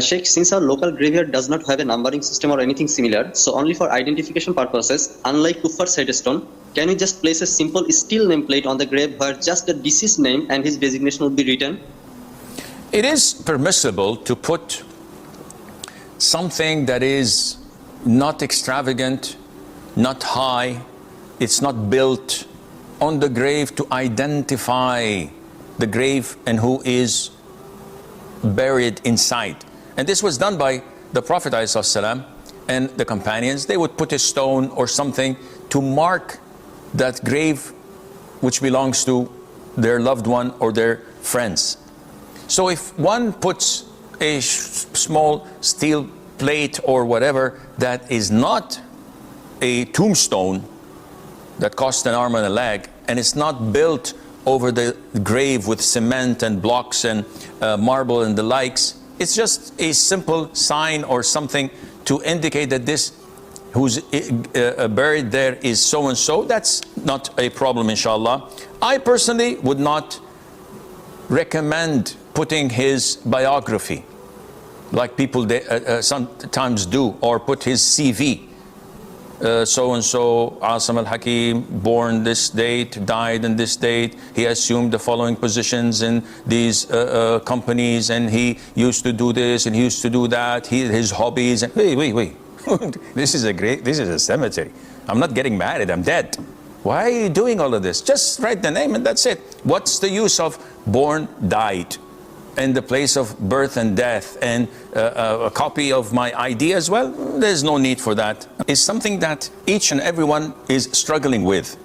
Sheikh, since our local graveyard does not have a numbering system or anything similar, so only for identification purposes, unlike Kuffar's headstone, can we just place a simple steel nameplate on the grave where just the deceased name and his designation would be written? It is permissible to put something that is not extravagant, not high, it's not built on the grave to identify the grave and who is buried inside. And this was done by the Prophet ﷺ and the companions. They would put a stone or something to mark that grave which belongs to their loved one or their friends. So if one puts a small steel plate or whatever that is not a tombstone that costs an arm and a leg, and it's not built over the grave with cement and blocks and marble and the likes, it's just a simple sign or something to indicate that this who's buried there is so and so. That's not a problem, inshallah. I personally would not recommend putting his biography like people sometimes do, or put his CV. So and so, Assim Al Hakeem, born this date, died in this date, he assumed the following positions in these companies, and he used to do this and he used to do that, his hobbies, and wait. this is a cemetery. I'm not getting married, I'm dead. Why are you doing all of this? Just write the name and that's it. What's the use of born, died, and the place of birth and death, and a copy of my ID as well? There's no need for that. It's something that each and everyone is struggling with.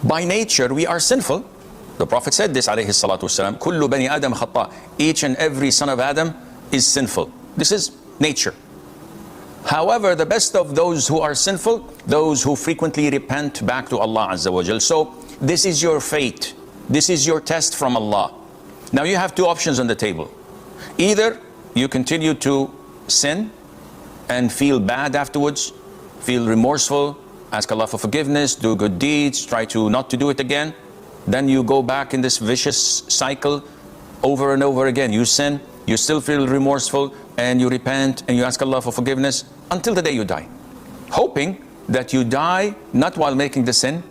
By nature, we are sinful. The Prophet said this, alayhi salatu wasalam, kullu bani adam khata. Each and every son of Adam is sinful. This is nature. However, the best of those who are sinful, those who frequently repent back to Allah Azza wa Jal. So this is your fate. This is your test from Allah. Now you have two options on the table. Either you continue to sin and feel bad afterwards, feel remorseful, ask Allah for forgiveness, do good deeds, try to not to do it again. Then you go back in this vicious cycle over and over again. You sin, you still feel remorseful, and you repent and you ask Allah for forgiveness until the day you die, hoping that you die not while making the sin,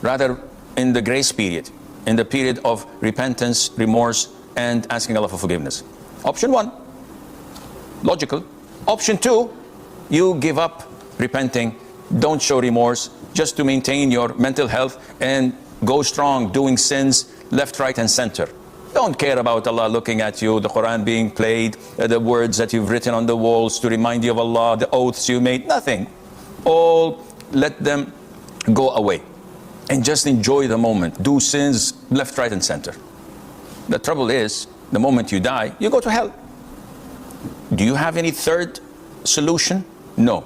rather in the grace period, in the period of repentance, remorse, and asking Allah for forgiveness. Option one, logical. Option two, you give up repenting, don't show remorse, just to maintain your mental health and go strong doing sins left, right, and center. Don't care about Allah looking at you, the Quran being played, the words that you've written on the walls to remind you of Allah, the oaths you made, nothing. All let them go away. And just enjoy the moment. Do sins left, right, and center. The trouble is, the moment you die, you go to hell. Do you have any third solution? No.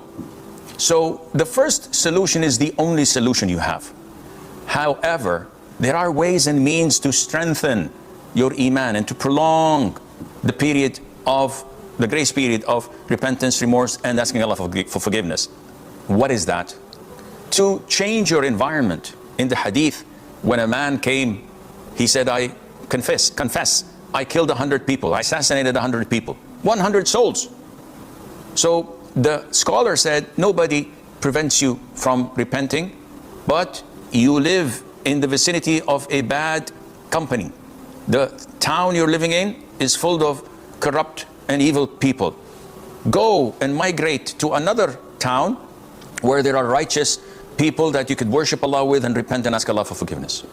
So the first solution is the only solution you have. However, there are ways and means to strengthen your iman and to prolong the period of the grace period of repentance, remorse, and asking Allah for forgiveness. What is that? To change your environment. In the hadith, when a man came, he said, I confess, I killed 100 people, I assassinated 100 people, 100 souls. So the scholar said, nobody prevents you from repenting, but you live in the vicinity of a bad company. The town you're living in is full of corrupt and evil people. Go and migrate to another town where there are righteous people that you could worship Allah with and repent and ask Allah for forgiveness.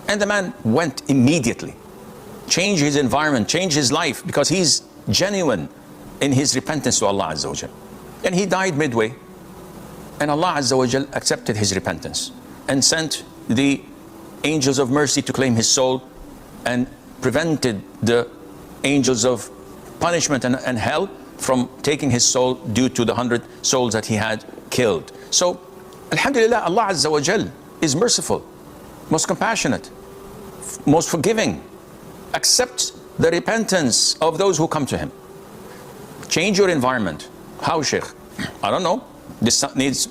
And the man went immediately. Changed his environment, changed his life, because he's genuine in his repentance to Allah Azza wa Jal. And he died midway. And Allah Azza wa Jal accepted his repentance and sent the angels of mercy to claim his soul and prevented the angels of punishment and hell from taking his soul due to the 100 souls that he had killed. So, alhamdulillah, Allah Azza wa Jal is merciful, most compassionate, most forgiving, accepts the repentance of those who come to him. Change your environment. How, Sheikh? I don't know. This needs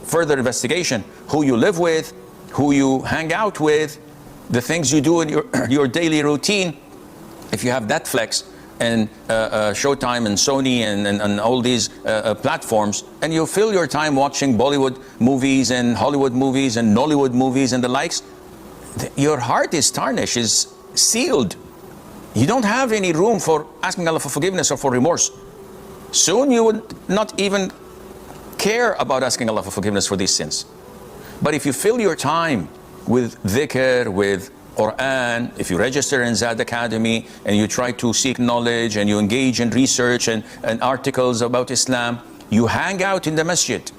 further investigation. Who you live with, who you hang out with, the things you do in your daily routine. If you have Netflix and Showtime and Sony and all these platforms, and you fill your time watching Bollywood movies and Hollywood movies and Nollywood movies and the likes, your heart is tarnished, is sealed. You don't have any room for asking Allah for forgiveness or for remorse. Soon you would not even care about asking Allah for forgiveness for these sins. But if you fill your time with dhikr, with Quran, if you register in Zad Academy and you try to seek knowledge and you engage in research and articles about Islam, you hang out in the masjid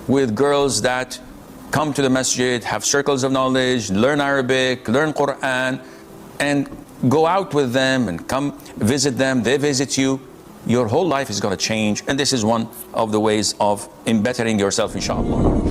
with girls that come to the masjid, have circles of knowledge, learn Arabic, learn Quran, and go out with them and come visit them, they visit you, your whole life is going to change. And this is one of the ways of bettering yourself, inshallah.